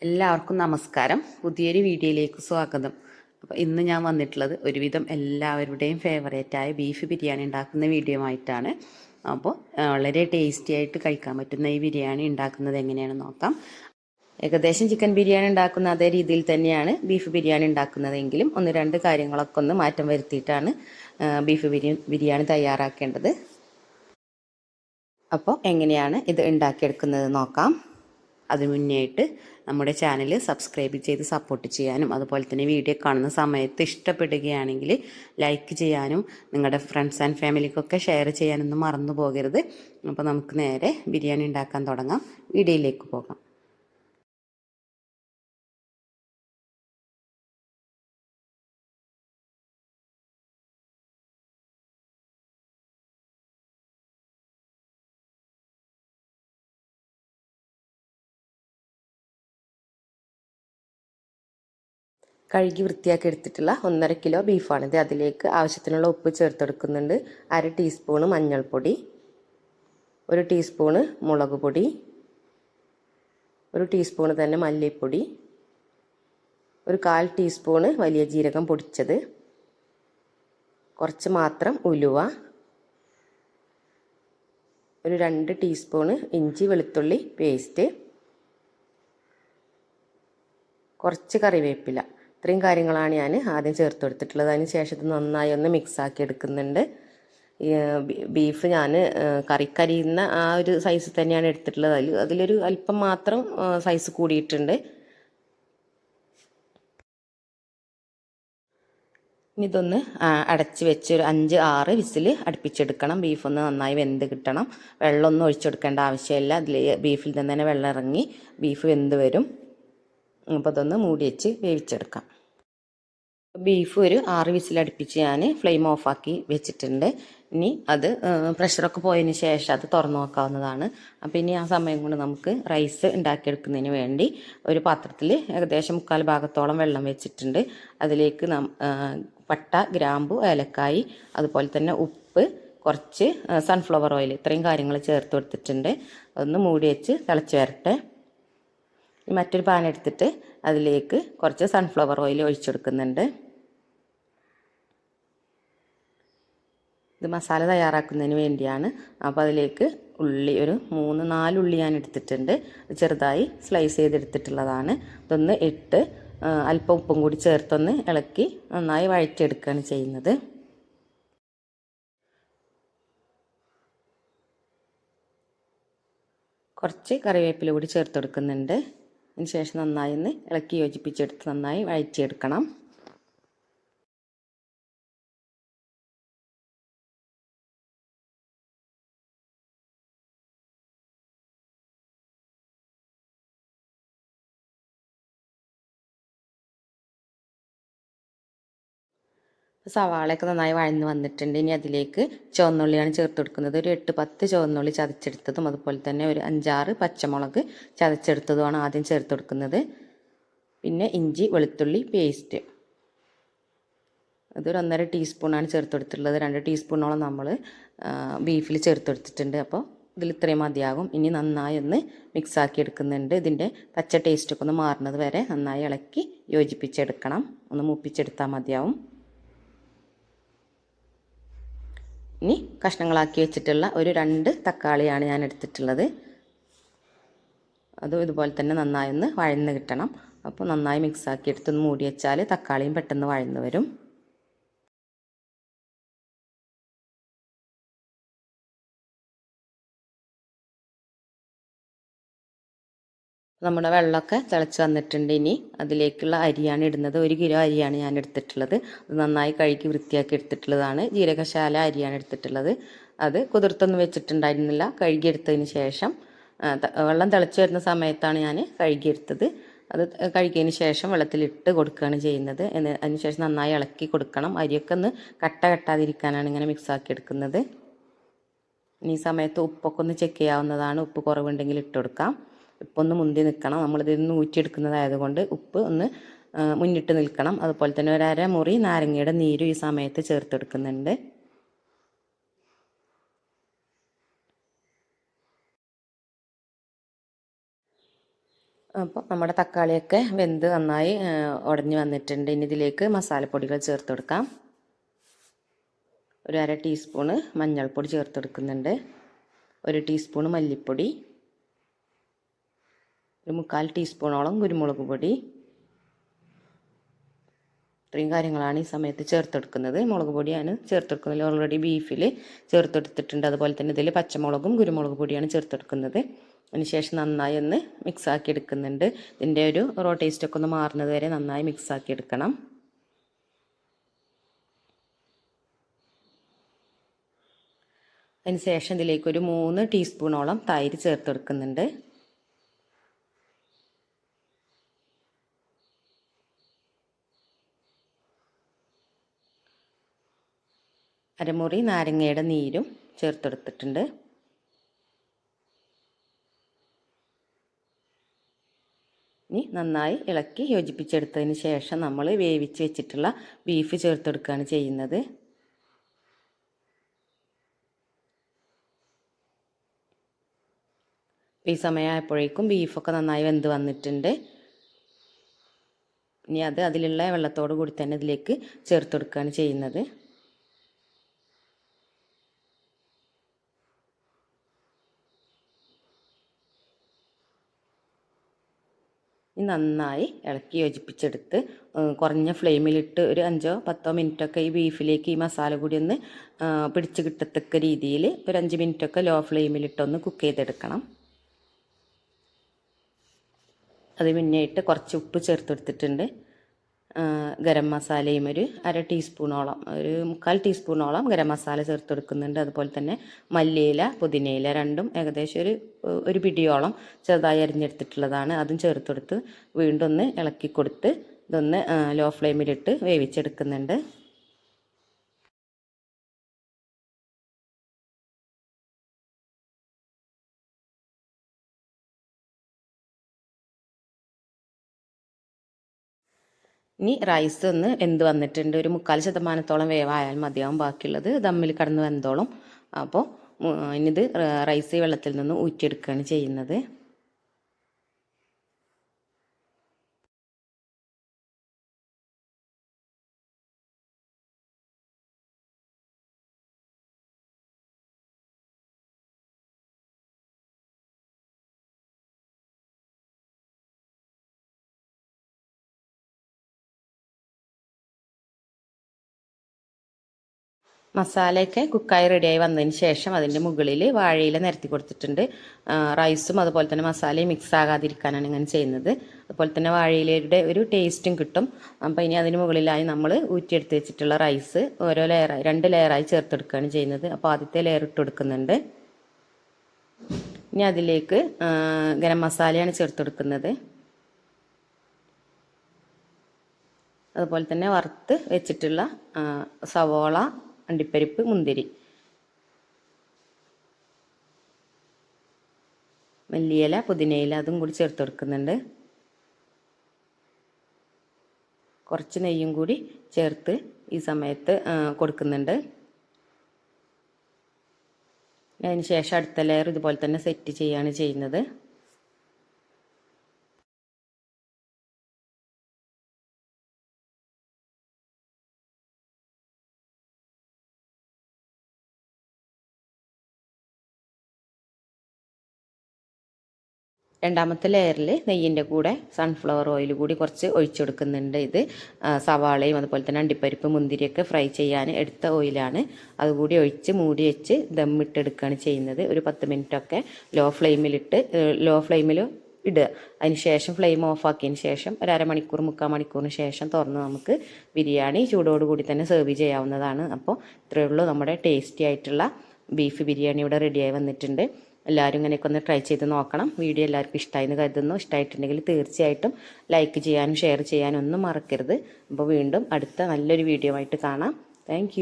എല്ലാവർക്കും നമസ്കാരം. പുതിയൊരു വീഡിയോയിലേക്ക് സ്വാഗതം. അപ്പോൾ ഇന്ന് ഞാൻ വന്നിട്ടുള്ളത് ഒരുവിധം എല്ലാവരുടെയും ഫേവറേറ്റായ ബീഫ് ബിരിയാണി ഉണ്ടാക്കുന്ന വീഡിയോ ആയിട്ടാണ്. അപ്പോൾ വളരെ ടേസ്റ്റി ആയിട്ട് കഴിക്കാൻ പറ്റുന്ന ഈ ബിരിയാണി ഉണ്ടാക്കുന്നത് എങ്ങനെയാണെന്ന് നോക്കാം. ഏകദേശം ചിക്കൻ ബിരിയാണി ഉണ്ടാക്കുന്ന അതേ രീതിയിൽ തന്നെയാണ് ബീഫ് ബിരിയാണി ഉണ്ടാക്കുന്നതെങ്കിലും ഒന്ന് രണ്ട് കാര്യങ്ങളൊക്കെ ഒന്ന് മാറ്റം വരുത്തിയിട്ടാണ് ബീഫ് ബിരിയാണി തയ്യാറാക്കേണ്ടത്. അപ്പോൾ എങ്ങനെയാണ് ഇത് ഉണ്ടാക്കിയെടുക്കുന്നത് നോക്കാം. അതിനു മുന്നേയായിട്ട് നമ്മുടെ ചാനൽ സബ്സ്ക്രൈബ് ചെയ്ത് സപ്പോർട്ട് ചെയ്യാനും അതുപോലെ തന്നെ വീഡിയോ കാണുന്ന സമയത്ത് ഇഷ്ടപ്പെടുകയാണെങ്കിൽ ലൈക്ക് ചെയ്യാനും നിങ്ങളുടെ ഫ്രണ്ട്സ് ആൻഡ് ഫാമിലിക്കൊക്കെ ഷെയർ ചെയ്യാനൊന്നും മറന്നു പോകരുത്. അപ്പോൾ നമുക്ക് നേരെ ബിരിയാണി ഉണ്ടാക്കാൻ തുടങ്ങാം. വീഡിയോയിലേക്ക് പോകാം. കഴുകി വൃത്തിയാക്കി എടുത്തിട്ടുള്ള 1.5 കിലോ ബീഫാണിത്. അതിലേക്ക് ആവശ്യത്തിനുള്ള ഉപ്പ് ചേർത്തെടുക്കുന്നുണ്ട്. 1/2 ടീസ്പൂണ് മഞ്ഞൾപ്പൊടി, 1 ടീസ്പൂണ് മുളക് പൊടി, 1 ടീസ്പൂണ് തന്നെ മല്ലിപ്പൊടി, 1/4 ടീസ്പൂണ് വലിയ ജീരകം പൊടിച്ചത്, കുറച്ച് മാത്രം ഉലുവ, 2 ടീസ്പൂണ് ഇഞ്ചി വെളുത്തുള്ളി പേസ്റ്റ്, കുറച്ച് കറിവേപ്പില. ഇത്രയും കാര്യങ്ങളാണ് ഞാൻ ആദ്യം ചേർത്ത് കൊടുത്തിട്ടുള്ളത്. അതിന് ശേഷം ഇത് നന്നായി ഒന്ന് മിക്സാക്കി എടുക്കുന്നുണ്ട്. ബീഫ് ഞാൻ കറിക്കരിയുന്ന ആ ഒരു സൈസ് തന്നെയാണ് എടുത്തിട്ടുള്ളത്. അതിലൊരു അല്പം മാത്രം സൈസ് കൂടിയിട്ടുണ്ട്. ഇനി ഇതൊന്ന് അടച്ച് വെച്ച് ഒരു 5-6 വിസിൽ അടുപ്പിച്ചെടുക്കണം. ബീഫൊന്ന് നന്നായി വെന്ത് കിട്ടണം. വെള്ളമൊന്നും ഒഴിച്ചെടുക്കേണ്ട ആവശ്യമില്ല. അതിൽ ബീഫിൽ നിന്ന് തന്നെ വെള്ളം ഇറങ്ങി ബീഫ് വെന്ത് വരും. അപ്പോൾ അതൊന്ന് മൂടി വെച്ച് വേവിച്ചെടുക്കാം. ബീഫ് ഒരു 6 വിസിലടുപ്പിച്ച് ഞാൻ ഫ്ലെയിം ഓഫാക്കി വെച്ചിട്ടുണ്ട്. ഇനി അത് പ്രഷറൊക്കെ പോയതിന് ശേഷം അത് തുറന്നു നോക്കാവുന്നതാണ്. അപ്പോൾ ഇനി ആ സമയം കൊണ്ട് നമുക്ക് റൈസ് ഉണ്ടാക്കിയെടുക്കുന്നതിന് വേണ്ടി ഒരു പാത്രത്തിൽ ഏകദേശം 3/4 ഭാഗത്തോളം വെള്ളം വെച്ചിട്ടുണ്ട്. അതിലേക്ക് പട്ട, ഗ്രാമ്പു, ഏലക്കായി, അതുപോലെ തന്നെ ഉപ്പ്, കുറച്ച് സൺഫ്ലവർ ഓയിൽ, ഇത്രയും കാര്യങ്ങൾ ചേർത്ത് കൊടുത്തിട്ടുണ്ട്. അതൊന്ന് മൂടി വെച്ച് തിളച്ച് വരട്ടെ. മറ്റൊരു പാൻ എടുത്തിട്ട് അതിലേക്ക് കുറച്ച് സൺഫ്ലവർ ഓയിൽ ഒഴിച്ചെടുക്കുന്നുണ്ട്. ഇത് മസാല തയ്യാറാക്കുന്നതിന് വേണ്ടിയാണ്. അപ്പോൾ അതിലേക്ക് ഉള്ളി ഒരു 3-4 ഉള്ളി ഞാൻ എടുത്തിട്ടുണ്ട്. ചെറുതായി സ്ലൈസ് ചെയ്തെടുത്തിട്ടുള്ളതാണ്. ഇതൊന്ന് ഇട്ട് അല്പം ഉപ്പും കൂടി ചേർത്തൊന്ന് ഇളക്കി നന്നായി വഴറ്റിയെടുക്കുകയാണ് ചെയ്യുന്നത്. കുറച്ച് കറിവേപ്പില കൂടി ചേർത്തെടുക്കുന്നുണ്ട്. അതിന് ശേഷം നന്നായി ഒന്ന് ഇളക്കി യോജിപ്പിച്ചെടുത്ത് നന്നായി വഴറ്റിയെടുക്കണം. സവാളയൊക്കെ നന്നായി വഴന്ന് വന്നിട്ടുണ്ട്. ഇനി അതിലേക്ക് ചുവന്നുള്ളിയാണ് ചേർത്ത് കൊടുക്കുന്നത്. ഒരു 8-10 ചുവന്നുള്ളി ചതച്ചെടുത്തതും അതുപോലെ തന്നെ ഒരു 5-6 പച്ചമുളക് ചതച്ചെടുത്തതുമാണ് ആദ്യം ചേർത്ത് കൊടുക്കുന്നത്. പിന്നെ ഇഞ്ചി വെളുത്തുള്ളി പേസ്റ്റ് അതൊരു 1.5 ടീസ്പൂണാണ് ചേർത്ത് കൊടുത്തിട്ടുള്ളത്. 2 ടീസ്പൂണോളം നമ്മൾ ബീഫിൽ ചേർത്ത് കൊടുത്തിട്ടുണ്ട്. അപ്പോൾ ഇതിൽ ഇത്രയും മതിയാകും. ഇനി നന്നായി ഒന്ന് മിക്സാക്കി എടുക്കുന്നുണ്ട്. ഇതിൻ്റെ പച്ച ടേസ്റ്റൊക്കെ ഒന്ന് മാറുന്നത് വരെ നന്നായി ഇളക്കി യോജിപ്പിച്ചെടുക്കണം. ഒന്ന് മൂപ്പിച്ചെടുത്താൽ മതിയാവും. ഇനി കഷ്ണങ്ങളാക്കി വെച്ചിട്ടുള്ള ഒരു 2 തക്കാളിയാണ് ഞാൻ എടുത്തിട്ടുള്ളത്. അതും ഇതുപോലെ തന്നെ നന്നായി ഒന്ന് വഴന്ന് കിട്ടണം. അപ്പോൾ നന്നായി മിക്സാക്കി എടുത്തൊന്ന് മൂടി വെച്ചാൽ തക്കാളിയും പെട്ടെന്ന് വഴന്ന് വരും. നമ്മുടെ വെള്ളമൊക്കെ തിളച്ച് വന്നിട്ടുണ്ട്. ഇനി അതിലേക്കുള്ള അരിയാണ് ഇടുന്നത്. 1 കിലോ അരിയാണ് ഞാൻ എടുത്തിട്ടുള്ളത്. അത് നന്നായി കഴുകി വൃത്തിയാക്കി എടുത്തിട്ടുള്ളതാണ്. ജീരകശാല അരിയാണ് എടുത്തിട്ടുള്ളത്. അത് കുതിർത്തൊന്നും വെച്ചിട്ടുണ്ടായിരുന്നില്ല. കഴുകിയെടുത്തതിന് ശേഷം വെള്ളം തിളച്ച് വരുന്ന സമയത്താണ് ഞാൻ കഴുകിയെടുത്തത്. അത് കഴുകിയതിന് ശേഷം വെള്ളത്തിലിട്ട് കൊടുക്കുകയാണ് ചെയ്യുന്നത്. അതിന് ശേഷം നന്നായി ഇളക്കി കൊടുക്കണം. അരിയൊക്കെ ഒന്ന് കട്ടാതിരിക്കാനാണ് ഇങ്ങനെ മിക്സാക്കി എടുക്കുന്നത്. ഈ സമയത്ത് ഉപ്പൊക്കെ ഒന്ന് ചെക്ക് ചെയ്യാവുന്നതാണ്. ഉപ്പ് കുറവുണ്ടെങ്കിൽ ഇട്ട് കൊടുക്കാം. ഉപ്പൊന്ന് മുന്തി നിൽക്കണം. നമ്മളിതിൽ നിന്ന് ഊറ്റിയെടുക്കുന്നതായതുകൊണ്ട് ഉപ്പ് ഒന്ന് മുന്നിട്ട് നിൽക്കണം. അതുപോലെ തന്നെ 1/2 മുറി നാരങ്ങയുടെ നീരും ഈ സമയത്ത് ചേർത്തെടുക്കുന്നുണ്ട്. അപ്പോൾ നമ്മുടെ തക്കാളിയൊക്കെ വെന്ത് നന്നായി ഉടഞ്ഞ് വന്നിട്ടുണ്ട്. ഇനി ഇതിലേക്ക് മസാലപ്പൊടികൾ ചേർത്ത് കൊടുക്കാം. ഒരു 1/2 ടീസ്പൂണ് മഞ്ഞൾപ്പൊടി ചേർത്തെടുക്കുന്നുണ്ട്. 1 ടീസ്പൂണ് മല്ലിപ്പൊടി, ഒരു 1/4 ടീസ്പൂണോളം കുരുമുളക് പൊടി. ഇത്രയും കാര്യങ്ങളാണ് ഈ സമയത്ത് ചേർത്തെടുക്കുന്നത്. മുളക് പൊടിയാണ് ചേർത്തെടുക്കുന്നത്. ഓൾറെഡി ബീഫിൽ ചേർത്തെടുത്തിട്ടുണ്ട്. അതുപോലെ തന്നെ ഇതിൽ പച്ചമുളകും കുരുമുളക് പൊടിയാണ് ചേർത്തെടുക്കുന്നത്. അതിനുശേഷം നന്നായി ഒന്ന് മിക്സാക്കി എടുക്കുന്നുണ്ട്. ഇതിൻ്റെ ഒരു റോ ടേസ്റ്റൊക്കെ ഒന്ന് മാറുന്നത് വരെ നന്നായി മിക്സാക്കി എടുക്കണം. അതിനുശേഷം ഇതിലേക്കൊരു 3 ടീസ്പൂണോളം തൈര് ചേർത്തെടുക്കുന്നുണ്ട്. അരമുറി നാരങ്ങയുടെ നീരും ചേർത്തെടുത്തിട്ടുണ്ട്. ഇനി നന്നായി ഇളക്കി യോജിപ്പിച്ചെടുത്തതിന് ശേഷം നമ്മൾ വേവിച്ച് വെച്ചിട്ടുള്ള ബീഫ് ചേർത്തെടുക്കുകയാണ് ചെയ്യുന്നത്. ഈ സമയമായപ്പോഴേക്കും ബീഫൊക്കെ നന്നായി വെന്ത് വന്നിട്ടുണ്ട്. ഇനി അതിലുള്ള വെള്ളത്തോട് കൂടി തന്നെ ഇതിലേക്ക് ചേർത്തെടുക്കുകയാണ് ചെയ്യുന്നത്. നന്നായി ഇളക്കി യോജിപ്പിച്ചെടുത്ത് കുറഞ്ഞ ഫ്ലെയിമിലിട്ട് ഒരു 5-10 മിനിറ്റൊക്കെ ഈ ബീഫിലേക്ക് ഈ മസാല കൂടി ഒന്ന് പിടിച്ച് കിട്ടത്തക്ക രീതിയിൽ ഒരു 5 മിനിറ്റൊക്കെ ലോ ഫ്ലെയിമിലിട്ടൊന്ന് കുക്ക് ചെയ്തെടുക്കണം. അത് മുന്നേയിട്ട് കുറച്ച് ഉപ്പ് ചേർത്തെടുത്തിട്ടുണ്ട്. ഗരം മസാലയും ഒരു 1/2 ടീസ്പൂണോളം, ഒരു 1/4 ടീസ്പൂണോളം ഗരം മസാല ചേർത്തെടുക്കുന്നുണ്ട്. അതുപോലെ തന്നെ മല്ലിയില, പുതിനയില രണ്ടും ഏകദേശം ഒരു പിടിയോളം ചെറുതായി അരിഞ്ഞെടുത്തിട്ടുള്ളതാണ്. അതും ചേർത്തെടുത്ത് വീണ്ടും ഒന്ന് ഇളക്കി കൊടുത്ത് ഇതൊന്ന് ലോ ഫ്ലെയിമിലിട്ട് വേവിച്ചെടുക്കുന്നുണ്ട്. ഇനി റൈസ് ഒന്ന് വെന്ത് വന്നിട്ടുണ്ട്. ഒരു 3/4% വേവായാൽ മതിയാവും. ബാക്കിയുള്ളത് ദമ്മിൽ കടന്ന് വെന്തോളും. അപ്പോൾ ഇനിയിത് റൈസ് വെള്ളത്തിൽ നിന്ന് ഊറ്റിയെടുക്കുകയാണ് ചെയ്യുന്നത്. മസാലയൊക്കെ കുക്കായി റെഡിയായി വന്നതിന് ശേഷം അതിൻ്റെ മുകളിൽ വാഴയില നിരത്തി കൊടുത്തിട്ടുണ്ട്. റൈസും അതുപോലെ തന്നെ മസാലയും മിക്സ് ആകാതിരിക്കാനാണ് ഇങ്ങനെ ചെയ്യുന്നത്. അതുപോലെ തന്നെ വാഴയിലയുടെ ഒരു ടേസ്റ്റും കിട്ടും. അപ്പോൾ ഇനി അതിന് മുകളിലായി നമ്മൾ ഊറ്റിയെടുത്ത് വെച്ചിട്ടുള്ള റൈസ് ഓരോ ലെയറായി 2 ലെയറായി ചേർത്തെടുക്കുകയാണ് ചെയ്യുന്നത്. അപ്പോൾ ആദ്യത്തെ ലെയർ ഇട്ട് കൊടുക്കുന്നുണ്ട്. ഇനി അതിലേക്ക് ഗരം മസാലയാണ് ചേർത്തെടുക്കുന്നത്. അതുപോലെ തന്നെ വറുത്ത് വെച്ചിട്ടുള്ള സവോള, അണ്ടിപ്പരിപ്പ്, മുന്തിരി, മല്ലിയില, പുതിനയില അതും കൂടി ചേർത്ത് കൊടുക്കുന്നുണ്ട്. കുറച്ച് നെയ്യും കൂടി ചേർത്ത് ഈ സമയത്ത് കൊടുക്കുന്നുണ്ട്. അതിന് ശേഷം അടുത്ത ലെയർ ഇതുപോലെ തന്നെ സെറ്റ് ചെയ്യുകയാണ് ചെയ്യുന്നത്. രണ്ടാമത്തെ ലെയറിൽ നെയ്യിൻ്റെ കൂടെ സൺഫ്ലവർ ഓയിൽ കൂടി കുറച്ച് ഒഴിച്ചെടുക്കുന്നുണ്ട്. ഇത് സവാളയും അതുപോലെ തന്നെ അണ്ടിപ്പരിപ്പ്, മുന്തിരിയൊക്കെ ഫ്രൈ ചെയ്യാൻ എടുത്ത ഓയിലാണ്. അതുകൂടി ഒഴിച്ച് മൂടി വെച്ച് ദമ്മിട്ടെടുക്കുകയാണ് ചെയ്യുന്നത്. ഒരു 10 മിനിറ്റൊക്കെ ലോ ഫ്ലെയിമിൽ ഇടുക. അതിന് ശേഷം ഫ്ലെയിം ഓഫാക്കിയതിന് ശേഷം ഒരു അരമണിക്കൂർ 3/4 മണിക്കൂറിന് ശേഷം തുറന്ന് നമുക്ക് ബിരിയാണി ചൂടോടുകൂടി തന്നെ സെർവ് ചെയ്യാവുന്നതാണ്. അപ്പോൾ ഇത്രയേ ഉള്ളൂ, നമ്മുടെ ടേസ്റ്റി ആയിട്ടുള്ള ബീഫ് ബിരിയാണി ഇവിടെ റെഡിയായി വന്നിട്ടുണ്ട്. എല്ലാവരും ഇങ്ങനെയൊക്കെ ഒന്ന് ട്രൈ ചെയ്ത് നോക്കണം. വീഡിയോ എല്ലാവർക്കും ഇഷ്ടമായി എന്ന് കരുതുന്നു. ഇഷ്ടമായിട്ടുണ്ടെങ്കിൽ തീർച്ചയായിട്ടും ലൈക്ക് ചെയ്യാനും ഷെയർ ചെയ്യാനും ഒന്നും മറക്കരുത്. അപ്പോൾ വീണ്ടും അടുത്ത നല്ലൊരു വീഡിയോ ആയിട്ട് കാണാം. താങ്ക്